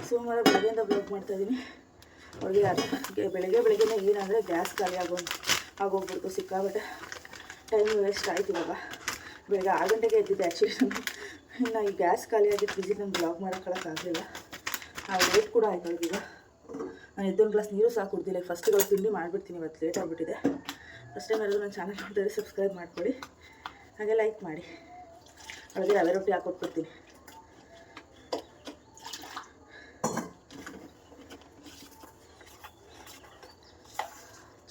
ಸೋಮವಾರ ಬೆಳಗ್ಗೆಯಿಂದ ಬ್ಲಾಗ್ ಮಾಡ್ತಾಯಿದ್ದೀನಿ. ಅವ್ರಿಗೆ ಬೆಳಗ್ಗೆನೇ ಏನಂದರೆ ಗ್ಯಾಸ್ ಖಾಲಿ ಆಗೋಗ್ಬಿಡ್ತು. ಸಿಕ್ಕಾಬಟ್ಟೆ ಟೈಮ್ ವೇಸ್ಟ್ ಆಯ್ತು. ಇವಾಗ ಬೆಳಗ್ಗೆ 6 ಗಂಟೆಗೆ ಎದ್ದಿದ್ದೆ ಆ್ಯಕ್ಚುಲಿ. ಇನ್ನು ಈ ಗ್ಯಾಸ್ ಖಾಲಿ ಆಗಿದ್ದು ಬಿಸಿ ನಾನು ಬ್ಲಾಗ್ ಮಾಡೋಕ್ಕಾಗಲಿಲ್ಲ. ಲೇಟ್ ಕೂಡ ಆಯ್ತು ಅವ್ರಿಗೀಗ. ನಾನು ಎದ್ದೊಂದು ಗ್ಲಾಸ್ ನೀರು ಸಹ ಕುಡ್ದಿಲ್ಲ. ಫಸ್ಟಿಗೆ ತಿಂಡಿ ಮಾಡಿಬಿಡ್ತೀನಿ. ಇವತ್ತು ಲೇಟ್ ಆಗಿಬಿಟ್ಟಿದೆ. ಫಸ್ಟ್ ಟೈಮ್ ಎಲ್ಲರೂ ನನ್ನ ಚಾನಲ್ ನೋಡ್ತಾರೆ, ಸಬ್ಸ್ಕ್ರೈಬ್ ಮಾಡಿಕೊಡಿ, ಹಾಗೆ ಲೈಕ್ ಮಾಡಿ. ಅವ್ರಿಗೆ ರವೆ ರೊಟ್ಟಿ ಹಾಕ್ಕೊಟ್ಬಿಡ್ತೀನಿ.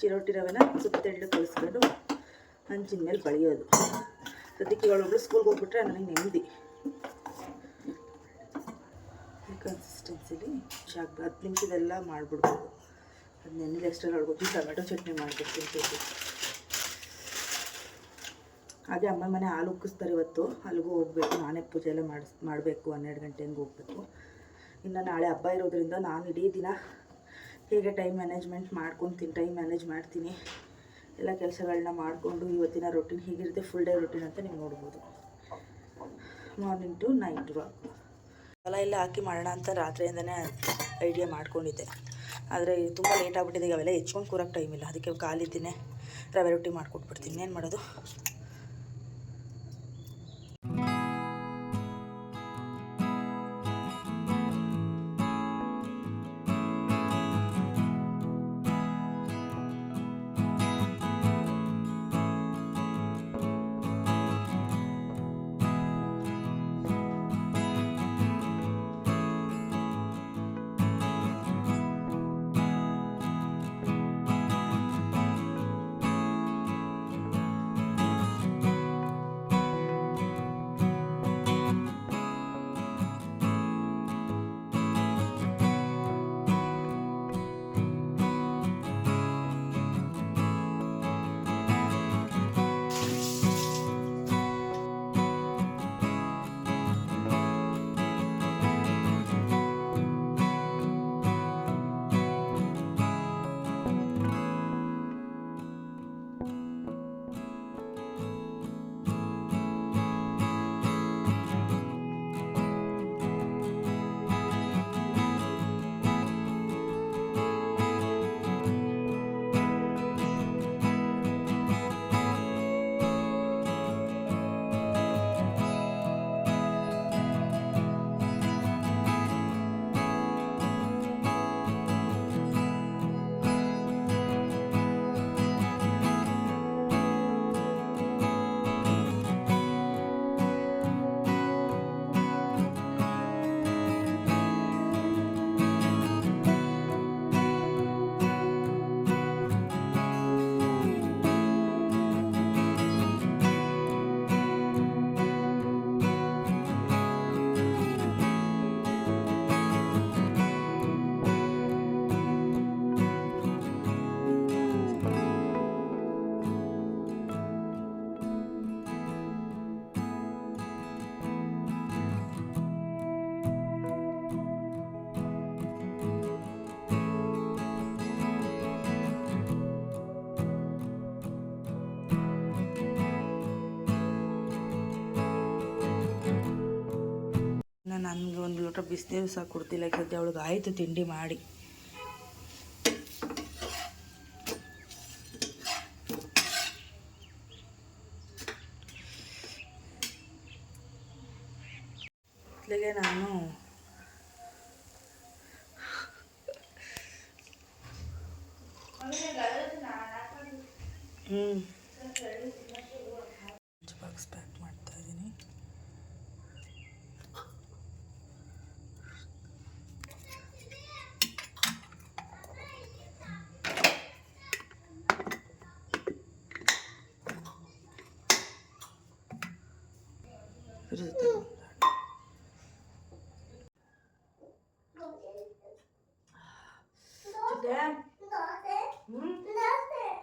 ಚಿರೋಟಿ ರವೆನ ಸ್ವಲ್ಪ ತೆಳ್ಳು ಕಳಿಸ್ಕೊಂಡು ಹಂಚಿನ ಮೇಲೆ ಬಳಿಯೋದು. ಸದ್ಯಕ್ಕೆ ಇವಳೊಬ್ಳು ಸ್ಕೂಲ್ಗೆ ಹೋಗ್ಬಿಟ್ರೆ ನನಗೆ ನೆಮ್ಮದಿ. ಈ ಕನ್ಸಿಸ್ಟೆನ್ಸಿಲಿ 10 ನಿಮಿಷದೆಲ್ಲ ಮಾಡಿಬಿಡ್ಬೋದು. ಅದು ನೆನ್ನೆಲೆ ಎಷ್ಟೆಲ್ಲ ಹೊಡ್ಕೊಟ್ಟು ಟೊಮೆಟೊ ಚಟ್ನಿ ಮಾಡಿಬಿಡ್ತೀನಿ. ಹಾಗೆ ಅಮ್ಮ ಮನೆ ಹಾಲು ಉಕ್ಕಿಸ್ತಾರೆ ಇವತ್ತು. ಅಲ್ಲಿಗೂ ಹೋಗಬೇಕು. ನಾನೇ ಪೂಜೆ ಎಲ್ಲ ಮಾಡಬೇಕು. 12 ಗಂಟೆ ಹಂಗೆ ಹೋಗಬೇಕು. ಇನ್ನು ನಾಳೆ ಹಬ್ಬ ಇರೋದ್ರಿಂದ ನಾನು ಇಡೀ ದಿನ ಹೇಗೆ ಟೈಮ್ ಮ್ಯಾನೇಜ್ ಮಾಡ್ತೀನಿ. ಎಲ್ಲ ಕೆಲಸಗಳನ್ನ ಮಾಡಿಕೊಂಡು ಇವತ್ತಿನ ರೊಟೀನ್ ಹೀಗಿರುತ್ತೆ. ಫುಲ್ ಡೇ ರೊಟೀನ್ ಅಂತ ನೀವು ನೋಡ್ಬೋದು. ಮಾರ್ನಿಂಗ್ ಟು ನೈಟ್ ಎಲ್ಲ ಹಾಕಿ ಮಾಡೋಣ ಅಂತ ರಾತ್ರಿಯಿಂದನೇ ಐಡಿಯಾ ಮಾಡ್ಕೊಂಡಿದ್ದೆ. ಆದರೆ ತುಂಬ ಲೇಟ್ ಆಗಿಬಿಟ್ಟಿದೆ. ಈಗ ಅವೆಲ್ಲ ಹೆಚ್ಕೊಂಡು ಕೂರೋಕ್ಕೆ ಟೈಮ್ ಇಲ್ಲ. ಅದಕ್ಕೆ ಕಾಲಿದ್ದೀನಿ ರವೆ ರೊಟ್ಟಿ ಮಾಡಿಕೊಟ್ಬಿಡ್ತೀನಿ. ಏನು ಮಾಡೋದು. ನನಗೆ ಒಂದು ಲೋಟ ಬಿಸಿನೀರು ಸಹ ಕೊಡ್ತಿಲ್ಲ. ಸದ್ಯ ಅವಳಿಗೆ ಆಯಿತು ತಿಂಡಿ ಮಾಡಿ. ಮೊದಲಿಗೆ ನಾನು ಬಾಕ್ಸ್ ಪ್ಯಾಕ್ ಮಾಡ್ತಾ ಇದ್ದೀನಿ.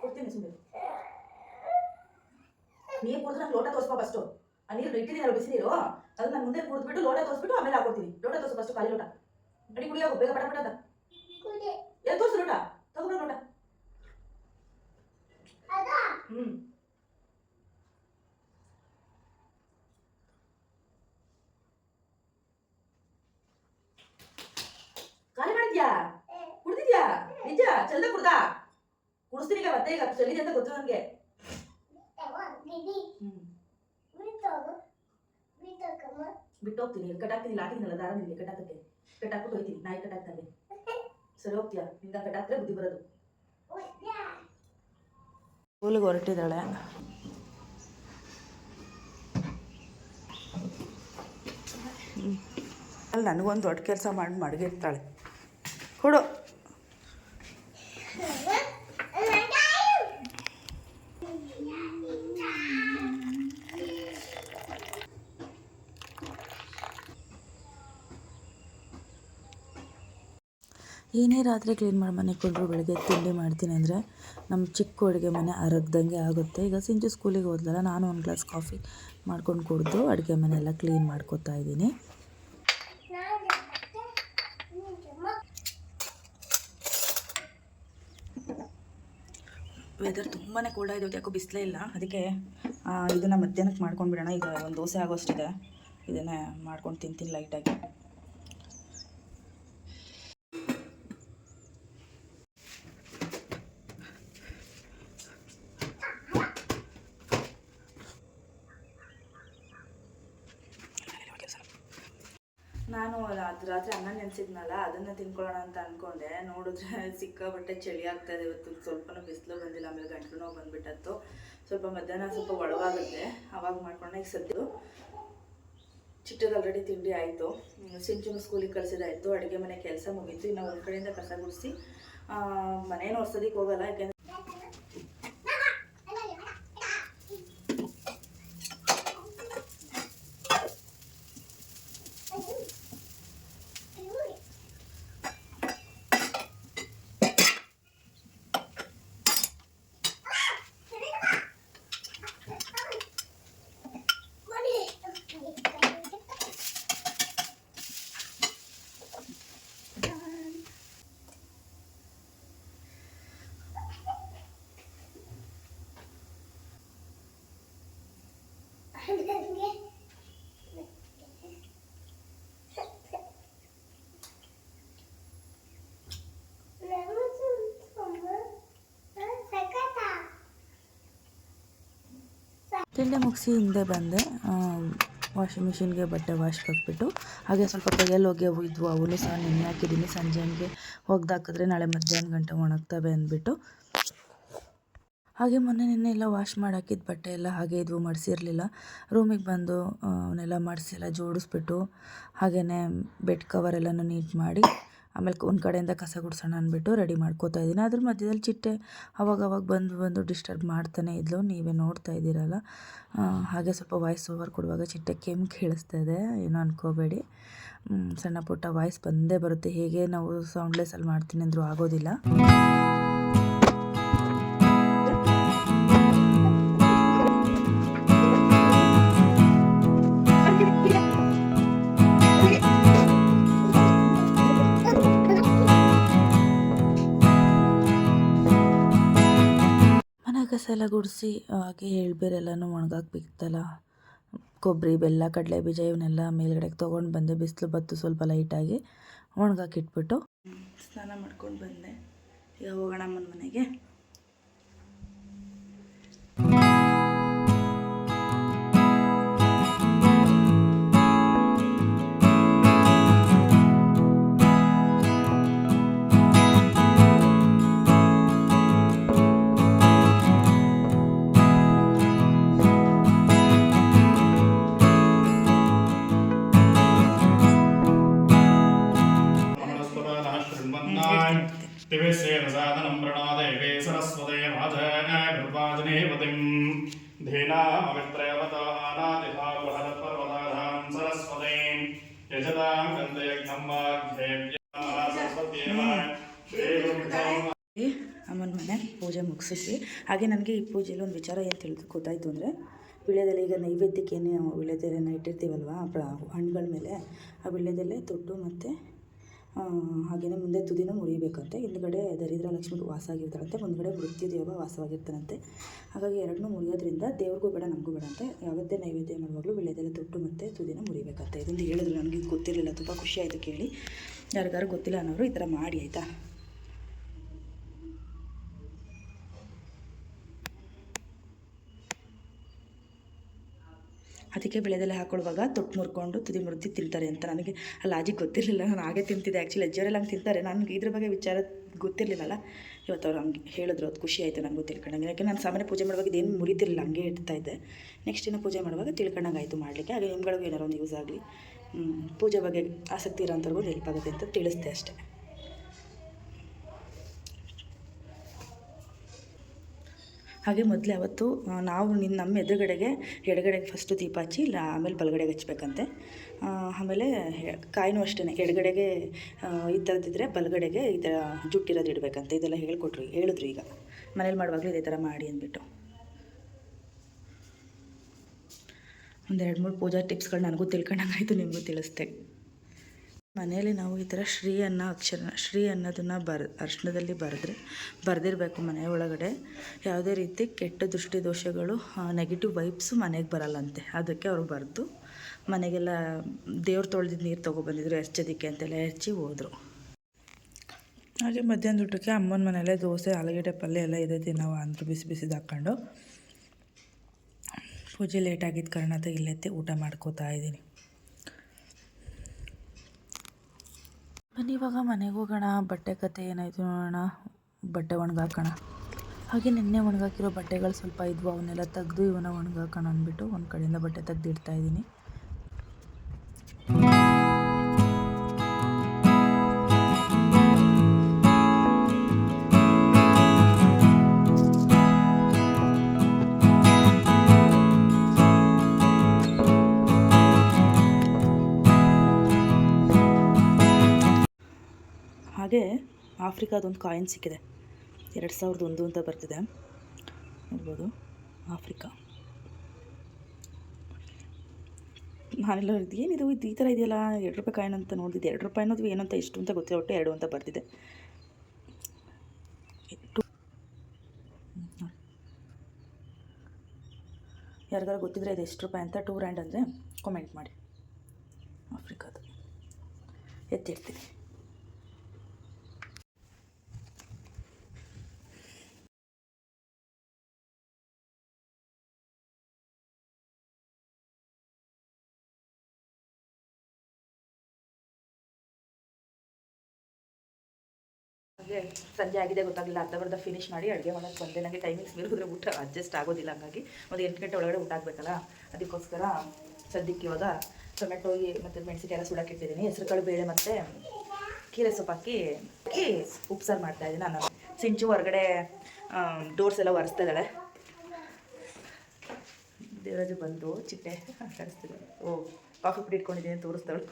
ಕೊಡ್ತೀನಿ ಸುಮ್ಮನೆ. ನೀರು ಕುಡಿದ್ರೆ ನಂಗೆ ಲೋಟ ತೋರಿಸ್ಕೊ ಫಸ್ಟು. ಆ ನೀರು ಇಟ್ಟಿದ್ದೀನಲ್ಲ ಬಿಸಿ ನೀರು, ಅದು ನಾನು ಮುಂದೆ ಕುಡಿದ್ಬಿಟ್ಟು ಲೋಟ ತೋರಿಸ್ಬಿಟ್ಟು ಆಮೇಲೆ ಹಾಕೊಡ್ತೀನಿ. ಲೋಟ ತೋರಿಸು ಫಸ್ಟು, ಖಾಲಿ ಲೋಟ. ಅಡಿ ಕುಡಿಯೋಗು ಬೇಗ ಪಟ ಅಂತ. ಎಲ್ಲಿ ತೋರಿಸು ಲೋಟ, ತಗೊಬಿಡು ಲೋಟ. ನಿಜ ಚಂದ ಕುಡಿಸ್ತೀನಿ ಈಗ ಮತ್ತೆ ಈಗ ಚಳಿದೆ ಅಂತ ಗೊತ್ತು ನನಗೆ. ಬಿಟ್ಟು ಹೋಗ್ತೀನಿ ಕಟ್ಟಾಕ್ತೀನಿ ಹಾಕಿದ್ದೀನಲ್ಲ ದಾರ ನಿಮಗೆ ಕಟ್ಟಾಕ್ಬಿಟ್ಟು ಹೋಗ್ತೀನಿ ನಾಯಿ ಕಟ್ಟಾಕ್ತಾನೆ. ಸರಿ ಹೋಗ್ತೀಯಾ ನಿಂದ ಕಟ್ಟಾಕ್ತಾರೆ ಬುದ್ಧಿ ಬರೋದು. ಸ್ಕೂಲಿಗೆ ಹೊರಟಿದ್ದಾಳೆ. ಅಲ್ಲಿ ನನಗೊಂದು ದೊಡ್ಡ ಕೆಲಸ ಮಾಡಿ ಮಡಗಿರ್ತಾಳೆ. ಕೊಡು. ಏನೇ ರಾತ್ರಿ ಕ್ಲೀನ್ ಮಾಡಿ ಮನೆ ಕೊಟ್ಟರು ಬೆಳಗ್ಗೆ ತಿಂಡಿ ಮಾಡ್ತೀನಿ ಅಂದರೆ ನಮ್ಮ ಚಿಕ್ಕ ಅಡುಗೆ ಮನೆ ಅರಗ್ದಂಗೆ ಆಗುತ್ತೆ. ಈಗ ಸಿಂಚು ಸ್ಕೂಲಿಗೆ ಹೋದ್ಲಲ್ಲ, ನಾನು ಒಂದು ಗ್ಲಾಸ್ ಕಾಫಿ ಮಾಡ್ಕೊಂಡು ಕುಡಿದು ಅಡುಗೆ ಮನೆ ಎಲ್ಲ ಕ್ಲೀನ್ ಮಾಡ್ಕೊತಾ ಇದ್ದೀನಿ. ವೆದರ್ ತುಂಬಾ ಕೋಲ್ಡ್ ಆಗಿದೆ, ಯಾಕೋ ಬಿಸಿಲೇ ಇಲ್ಲ. ಅದಕ್ಕೆ ಇದನ್ನು ಮಧ್ಯಾಹ್ನಕ್ಕೆ ಮಾಡ್ಕೊಂಡ್ಬಿಡೋಣ. ಈಗ ಒಂದು ದೋಸೆ ಆಗೋಷ್ಟಿದೆ, ಇದನ್ನೇ ಮಾಡ್ಕೊಂಡು ತಿಂತೀನಿ ಲೈಟಾಗಿ. ನಾನು ರಾತ್ರಿ ಅನ್ನ ನೆನೆಸಿದ್ನಲ್ಲ, ಅದನ್ನು ತಿನ್ಕೊಳ್ಳೋಣ ಅಂತ ಅಂದ್ಕೊಂಡೆ. ನೋಡಿದ್ರೆ ಸಿಕ್ಕಾಬಟ್ಟೆ ಚಳಿ ಆಗ್ತಾಯಿದೆ. ಇವತ್ತು ಸ್ವಲ್ಪನೂ ಬಿಸಿಲು ಬಂದಿಲ್ಲ, ಆಮೇಲೆ ಗಂಟಲು ನೋವು ಬಂದುಬಿಟ್ಟತ್ತು. ಸ್ವಲ್ಪ ಮಧ್ಯಾಹ್ನ ಸ್ವಲ್ಪ ಒಳಗಾಗುತ್ತೆ, ಆವಾಗ ಮಾಡ್ಕೊಂಡೆ. ಈಗ ಸದ್ದು ಚಿಟ್ಟದ ಆಲ್ರೆಡಿ ತಿಂಡಿ ಆಯಿತು, ಸಿಂಚುನು ಸ್ಕೂಲಿಗೆ ಕಳಿಸಿದಾಯಿತು, ಅಡುಗೆ ಮನೆ ಕೆಲಸ ಮುಗೀತು. ಇನ್ನು ಒಂದು ಕಡೆಯಿಂದ ಕಸ ಗುಡಿಸಿ ಮನೇನು ಒರ್ಸೋದಕ್ಕೆ ಹೋಗಲ್ಲ, ಯಾಕೆಂದರೆ ತಿಂಡಿ ಮುಗಿಸಿ ಹಿಂದೆ ಬಂದೆ. ವಾಷಿಂಗ್ ಮಿಷಿನ್ಗೆ ಬಟ್ಟೆ ವಾಶ್ ಹಾಕ್ಬಿಟ್ಟು ಹಾಗೆ ಸ್ವಲ್ಪ ಕೈಯಲ್ಲಿ ಹೋಗಿ ಇದ್ವು, ಅವನು ಸಹ ನೆನೆ ಹಾಕಿದ್ದೀನಿ. ಸಂಜೆ ಹಂಗೆ ಒಗ್ದಾಕಿದ್ರೆ ನಾಳೆ ಮಧ್ಯಾಹ್ನ ಗಂಟೆ ಒಣಗ್ತವೆ ಅಂದ್ಬಿಟ್ಟು. ಹಾಗೆ ಮೊನ್ನೆ ನಿನ್ನೆ ಎಲ್ಲ ವಾಶ್ ಮಾಡಿ ಹಾಕಿದ ಬಟ್ಟೆ ಎಲ್ಲ ಹಾಗೆ ಇದ್ವು, ಮಡಿಸಿರಲಿಲ್ಲ. ರೂಮಿಗೆ ಬಂದು ಅವನ್ನೆಲ್ಲ ಮಡಿಸಿ ಎಲ್ಲ ಜೋಡಿಸ್ಬಿಟ್ಟು ಹಾಗೆಯೇ ಬೆಡ್ ಕವರೆಲ್ಲನೂ ನೀಟ್ ಮಾಡಿ ಆಮೇಲೆ ಒಂದು ಕಡೆಯಿಂದ ಕಸ ಗುಡಿಸೋಣ ಅಂದ್ಬಿಟ್ಟು ರೆಡಿ ಮಾಡ್ಕೋತಾ ಇದ್ದೀನಿ. ಅದ್ರ ಮಧ್ಯದಲ್ಲಿ ಚಿಟ್ಟೆ ಅವಾಗವಾಗ ಬಂದು ಡಿಸ್ಟರ್ಬ್ ಮಾಡ್ತಾನೆ ಇದ್ಲು, ನೀವೇ ನೋಡ್ತಾ ಇದ್ದೀರಲ್ಲ. ಹಾಗೆ ಸ್ವಲ್ಪ ವಾಯ್ಸ್ ಓವರ್ ಕೊಡುವಾಗ ಚಿಟ್ಟೆ ಕೆಮ್ಮು ಕೇಳಿಸ್ತಾ ಇದೆ, ಏನೋ ಅನ್ಕೋಬೇಡಿ. ಸಣ್ಣ ಪುಟ್ಟ ವಾಯ್ಸ್ ಬಂದೇ ಬರುತ್ತೆ, ಹೇಗೆ ನಾವು ಸೌಂಡ್ಲೆಸ್ಸಲ್ಲಿ ಮಾಡ್ತೀನಿ ಅಂದರೂ ಆಗೋದಿಲ್ಲ. ಕಸ ಎಲ್ಲ ಗುಡಿಸಿ ಹಾಗೆ ಎಳ್ಬೇರೆಲ್ಲನೂ ಒಣಗಾಕ್ಬೇಕಲ್ಲ. ಕೊಬ್ಬರಿ, ಬೆಲ್ಲ, ಕಡಲೆ ಬೀಜ ಇವನ್ನೆಲ್ಲ ಮೇಲ್ಗಡೆಗೆ ತೊಗೊಂಡು ಬಂದೆ. ಬಿಸಿಲು ಬತ್ತು ಸ್ವಲ್ಪ ಲೈಟಾಗಿ ಒಣಗಾಕಿಟ್ಬಿಟ್ಟು ಸ್ನಾನ ಮಾಡ್ಕೊಂಡು ಬಂದೆ. ಈಗ ಹೋಗೋಣ ಅಮ್ಮನ ಮನೆಗೆ. दिवेशेनसादनं प्रणोदेवे सरस्वते माधवने पतिं धीनामवित्रयवतानादिभावहरपर्वताधां सरस्वतीं यजतां गन्धयज्ञं ಅಮ್ಮನ ಮನೆ ಪೂಜೆ ಮುಗಿಸಿದ್ವಿ. ಹಾಗೆ ನನಗೆ ಈ ಪೂಜೆಯಲ್ಲಿ ಒಂದು ವಿಚಾರ ಏನು ಗೊತ್ತಾಯಿತು ಅಂದರೆ, ವೀಳ್ಯದೆಲೆ ಈಗ ನೈವೇದ್ಯಕ್ಕೆ ಏನು ವೀಳ್ಯದೆಲೆನ ಇಟ್ಟಿರ್ತೀವಲ್ವ ಹಣ್ಣುಗಳ ಮೇಲೆ, ಆ ವೀಳ್ಯದೆಲೆ ತೊಟ್ಟು ಮತ್ತು ಹಾಗೆಯೇ ಮುಂದೆ ತುದಿನೂ ಮುರಿಬೇಕಂತೆ. ಹಿಂದ್ಗಡೆ ದರಿದ್ರ ಲಕ್ಷ್ಮಿ ವಾಸ ಆಗಿರ್ತಾಳಂತೆ, ಮುಂದ್ಗಡೆ ಮೃತ್ಯುದೇವ ವಾಸವಾಗಿರ್ತಾನಂತೆ. ಹಾಗಾಗಿ ಎರಡನ್ನೂ ಮುರಿಯೋದ್ರಿಂದ ದೇವ್ರಿಗೂ ಬೇಡ ನಮಗೂ ಬೇಡ ಅಂತ ಯಾವತ್ತೇ ನೈವೇದ್ಯ ಮಾಡುವಾಗಲೂ ವೀಳ್ಯದೆಲೆ ತೊಟ್ಟು ಮತ್ತು ತುದಿನ ಮುರಿಬೇಕಂತೆ. ಇದೊಂದು ಹೇಳಿದ್ರು, ನನಗೆ ಇದು ಗೊತ್ತಿರಲಿಲ್ಲ, ತುಂಬ ಖುಷಿ ಆಯಿತು ಕೇಳಿ. ಯಾರಿಗಾರು ಗೊತ್ತಿಲ್ಲ ಅನ್ನೋರು ಈ ಥರ ಮಾಡಿ ಆಯಿತಾ. ಅದಕ್ಕೆ ಬೆಳೆದೆಲೆ ಹಾಕೊಳ್ಳುವಾಗ ತೊಟ್ಟು ಮುರ್ಕೊಂಡು ತುದಿ ಮುರಿದು ತಿಂತಾರೆ ಅಂತ. ನನಗೆ ಆ ಲಾಜಿಕ್ ಗೊತ್ತಿರಲಿಲ್ಲ, ನಾನು ಹಾಗೆ ತಿಂತಿದ್ದೆ. ಆ್ಯಕ್ಚುಲಿ ಅಜ್ಜಿಯವರೆಲ್ಲ ಹಂಗೆ ತಿಂತಾರೆ, ನನಗೆ ಇದ್ರ ಬಗ್ಗೆ ವಿಚಾರ ಗೊತ್ತಿರಲಿಲ್ಲಲ್ಲ. ಇವತ್ತು ಅವ್ರು ಹಂಗೆ ಹೇಳಿದ್ರು, ಅದು ಖುಷಿ ಆಯಿತು ನನಗೂ ತಿಳ್ಕೊಂಡಂಗೆ. ಯಾಕೆ ನಾನು ಸಾಮಾನ್ಯ ಪೂಜೆ ಮಾಡುವಾಗ ಇದೇನು ಮುರಿತಿರಲಿಲ್ಲ, ಹಂಗೆ ಇಡ್ತಾಯಿದ್ದೆ. ನೆಕ್ಸ್ಟ್ ದಿನ ಪೂಜೆ ಮಾಡುವಾಗ ತಿಳ್ಕೊಂಡಂಗೆ ಆಯಿತು ಮಾಡಲಿಕ್ಕೆ. ಹಾಗೆ ನಿಮ್ಗಳಿಗೂ ಏನಾರು ಒಂದು ಯೂಸ್ ಆಗಲಿ, ಪೂಜೆ ಬಗ್ಗೆ ಆಸಕ್ತಿ ಇರೋಂಥವ್ರಿಗೂ ಹೆಲ್ಪ್ ಆಗುತ್ತೆ ಅಂತ ತಿಳಿಸ್ದೆ ಅಷ್ಟೇ. ಹಾಗೆ ಮೊದಲೇ ಅವತ್ತು ನಾವು ನಮ್ಮ ಎದುರುಗಡೆಗೆ ಎಡಗಡೆಗೆ ಫಸ್ಟು ದೀಪ ಹಚ್ಚಿ ಆಮೇಲೆ ಬಲಗಡೆಗೆ ಹಚ್ಬೇಕಂತೆ. ಆಮೇಲೆ ಕಾಯಿನೂ ಅಷ್ಟೇ, ಎಡಗಡೆಗೆ ಈ ಥರದ್ದಿದ್ರೆ ಬಲಗಡೆಗೆ ಈ ಥರ ಜುಟ್ಟಿರೋದು ಇಡಬೇಕಂತೆ. ಇದೆಲ್ಲ ಹೇಳಿದ್ರು. ಈಗ ಮನೇಲಿ ಮಾಡುವಾಗಲೂ ಇದೇ ಥರ ಮಾಡಿ ಅಂದ್ಬಿಟ್ಟು. ಒಂದು 2-3 ಪೂಜಾ ಟಿಪ್ಸ್ಗಳು ನನಗೂ ತಿಳ್ಕೊಂಡಂಗಾಯಿತು, ನಿಮಗೂ ತಿಳಿಸ್ತೆ. ಮನೆಯಲ್ಲಿ ನಾವು ಈ ಥರ ಶ್ರೀ ಅನ್ನೋದನ್ನು ಅರ್ಶಿಣದಲ್ಲಿ ಬರೆದಿರಬೇಕು ಮನೆ ಒಳಗಡೆ. ಯಾವುದೇ ರೀತಿ ಕೆಟ್ಟ ದೃಷ್ಟಿ ದೋಷಗಳು, ನೆಗೆಟಿವ್ ವೈಬ್ಸು ಮನೆಗೆ ಬರಲ್ಲಂತೆ. ಅದಕ್ಕೆ ಅವರು ಬರೆದು ಮನೆಗೆಲ್ಲ ದೇವ್ರು ತೊಳೆದಿದ್ದು ನೀರು ತೊಗೊಬಂದಿದ್ರು ಎರ್ಚೋದಕ್ಕೆ ಅಂತೆಲ್ಲ ಎರ್ಚಿ ಹೋದರು. ಹಾಗೆ ಮಧ್ಯಾಹ್ನದ ಊಟಕ್ಕೆ ಅಮ್ಮನ ಮನೆಯಲ್ಲೇ ದೋಸೆ, ಆಲೂಗಡ್ಡೆ ಪಲ್ಯ ಎಲ್ಲ ಇದೆ ನಾವು ಅಂದರು ಬಿಸಿದು ಹಾಕ್ಕೊಂಡು. ಪೂಜೆ ಲೇಟ್ ಆಗಿದ್ದ ಕಾರಣ ಇಲ್ಲೆತ್ತಿ ಊಟ ಮಾಡ್ಕೋತಾ ಇದ್ದೀನಿ. ಬನ್ನಿ ಇವಾಗ ಮನೆಗೆ ಹೋಗೋಣ. ಬಟ್ಟೆ ಕತೆ ಏನಾಯಿತು ನೋಡೋಣ. ಬಟ್ಟೆ ಒಣಗಾಕೋಣ. ಹಾಗೆ ನಿನ್ನೆ ಒಣಗಾಕಿರೋ ಬಟ್ಟೆಗಳು ಸ್ವಲ್ಪ ಇದ್ವು, ಅವನ್ನೆಲ್ಲ ತೆಗೆದು ಇವನ್ನ ಒಣಗಾಕೋಣ ಅಂದ್ಬಿಟ್ಟು ಒಂದು ಕಡೆಯಿಂದ ಬಟ್ಟೆ ತೆಗೆದಿಡ್ತಾ ಇದ್ದೀನಿ. ಹಾಗೆ ಆಫ್ರಿಕಾದೊಂದು ಕಾಯಿನ್ ಸಿಕ್ಕಿದೆ, 2001 ಅಂತ ಬರ್ತಿದೆ, ನೋಡ್ಬೋದು. ಆಫ್ರಿಕಾ ನಾನೆಲ್ಲ ಏನಿದು ಈ ಥರ ಇದೆಯಲ್ಲ, 2 ರೂಪಾಯಿ ಕಾಯಿನ್ ಅಂತ ನೋಡಿದ್ದೆ. 2 ರೂಪಾಯಿ ಅನ್ನೋದು ಏನಂತ ಎಷ್ಟು ಅಂತ ಗೊತ್ತಿಲ್ಲ, ಒಟ್ಟು 2 ಅಂತ ಬರ್ತಿದೆ. ಯಾರಿಗಾರು ಗೊತ್ತಿದ್ರೆ ಇದು ಎಷ್ಟು ರೂಪಾಯಿ ಅಂತ, 2 RAND ಅಂದರೆ ಕಾಮೆಂಟ್ ಮಾಡಿ. ಆಫ್ರಿಕಾದು ಎತ್ತಿರ್ತೀನಿ. ಹಾಗೆ ಸಂಜೆ ಆಗಿದೆ ಗೊತ್ತಾಗಲಿಲ್ಲ, ಅರ್ಧ ಫಿನಿಷ್ ಮಾಡಿ ಅಡುಗೆ ಮಾಡೋಕ್ಕೆ ಬಂದೆ. ನನಗೆ ಟೈಮಿಂಗ್ಸ್ ಮೀರಿದ್ರೆ ಊಟ ಅಡ್ಜಸ್ಟ್ ಆಗೋದಿಲ್ಲ, ಹಾಗಾಗಿ ಒಂದು 8 ಗಂಟೆ ಒಳಗಡೆ ಊಟ ಆಗಬೇಕಲ್ಲ. ಅದಕ್ಕೋಸ್ಕರ ಸದ್ಯಕ್ಕೆ ಇವಾಗ ಟೊಮೆಟೊ ಮತ್ತು ಮೆಣಸಿನಕಾಯಿ ಎಲ್ಲ ಸುಡಾಕಿಟ್ಟಿದ್ದೀನಿ. ಹೆಸರುಕಾಳು ಬೇಳೆ ಮತ್ತು ಕೀರೆ ಸೊಪ್ಪು ಹಾಕಿ ಉಪ್ಸಾರು ಮಾಡ್ತಾಯಿದ್ದೀನಿ. ನಾನು ಸಿಂಚು ಹೊರಗಡೆ ಡೋರ್ಸ್ ಎಲ್ಲ ಒರೆಸ್ತಾ ಇದ್ದಾಳೆ. ದೇವರಾಜು ಬಂದು ಚಿಟ್ಟೆ ಕಳಿಸ್ತಿದ್ದಾಳೆ. ಕಾಫಿ ಪುಡಿ ಇಟ್ಕೊಂಡಿದ್ದೀನಿ ತೋರಿಸ್ತಾಳು.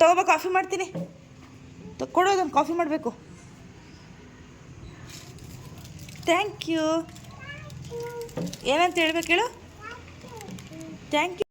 ತಗೋಬಾ, ಕಾಫಿ ಮಾಡ್ತೀನಿ, ಕೊಡೋದೊಂದು ಕಾಫಿ ಮಾಡಬೇಕು. ಥ್ಯಾಂಕ್ ಯು ಏನಂತ ಹೇಳ್ಬೇಕು ಹೇಳು. Thank you.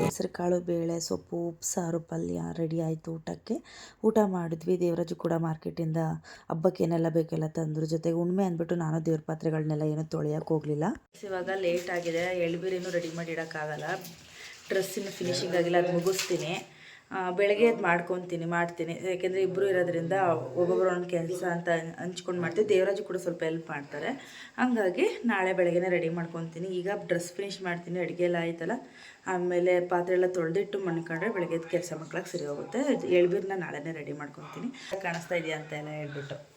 ಹೆಸರುಕಾಳು ಬೇಳೆ ಸೊಪ್ಪು ಉಪ್ಸಾರು ಪಲ್ಯ ರೆಡಿ ಆಯಿತು. ಊಟ ಮಾಡಿದ್ವಿ. ದೇವರಾಜು ಕೂಡ ಮಾರ್ಕೆಟಿಂದ ಹಬ್ಬಕ್ಕೆ ಏನೆಲ್ಲ ಬೇಕೆಲ್ಲ ತಂದ್ರ. ಜೊತೆಗೆ ಉಣ್ಮೆ ಅಂದ್ಬಿಟ್ಟು ನಾನು ದೇವ್ರ ಪಾತ್ರೆಗಳನ್ನೆಲ್ಲ ಏನೂ ತೊಳೆಯೋಕೆ ಹೋಗಲಿಲ್ಲ. ಇವಾಗ ಲೇಟ್ ಆಗಿದೆ, ಎಳ್ಬೀರಿನೂ ರೆಡಿ ಮಾಡಿ ಇಡೋಕ್ಕಾಗಲ್ಲ. ಡ್ರೆಸ್ಸಿನ ಫಿನಿಶಿಂಗ್ ಆಗಿಲ್ಲ, ಅದು ಮುಗಿಸ್ತೀನಿ. ಬೆಳಗ್ಗೆ ಎದ್ದು ಮಾಡ್ತೀನಿ ಯಾಕೆಂದರೆ ಇಬ್ಬರು ಇರೋದ್ರಿಂದ ಒಬ್ಬೊಬ್ಬರು ಒಂದು ಕೆಲಸ ಅಂತ ಹಂಚ್ಕೊಂಡು ಮಾಡ್ತೀವಿ. ದೇವರಾಜು ಕೂಡ ಸ್ವಲ್ಪ ಹೆಲ್ಪ್ ಮಾಡ್ತಾರೆ. ಹಂಗಾಗಿ ನಾಳೆ ಬೆಳಗ್ಗೆನೇ ರೆಡಿ ಮಾಡ್ಕೊತೀನಿ. ಈಗ ಡ್ರೆಸ್ ಫಿನಿಶ್ ಮಾಡ್ತೀನಿ, ಅಡುಗೆ ಎಲ್ಲ ಆಯ್ತಲ್ಲ, ಆಮೇಲೆ ಪಾತ್ರೆ ಎಲ್ಲ ತೊಳೆದಿಟ್ಟು ಮಣ್ಕೊಂಡ್ರೆ ಬೆಳಗ್ಗೆ ಕೆಲಸ ಮಕ್ಳಿಗೆ ಸರಿ ಹೋಗುತ್ತೆ. ಎಳ್ಬೀರನ್ನ ನಾಳೆನೇ ರೆಡಿ ಮಾಡ್ಕೊತೀನಿ. ಕಾಣಿಸ್ತಾ ಇದೆಯಾ ಅಂತ ಎಲ್ಲ ಹೇಳ್ಬಿಟ್ಟು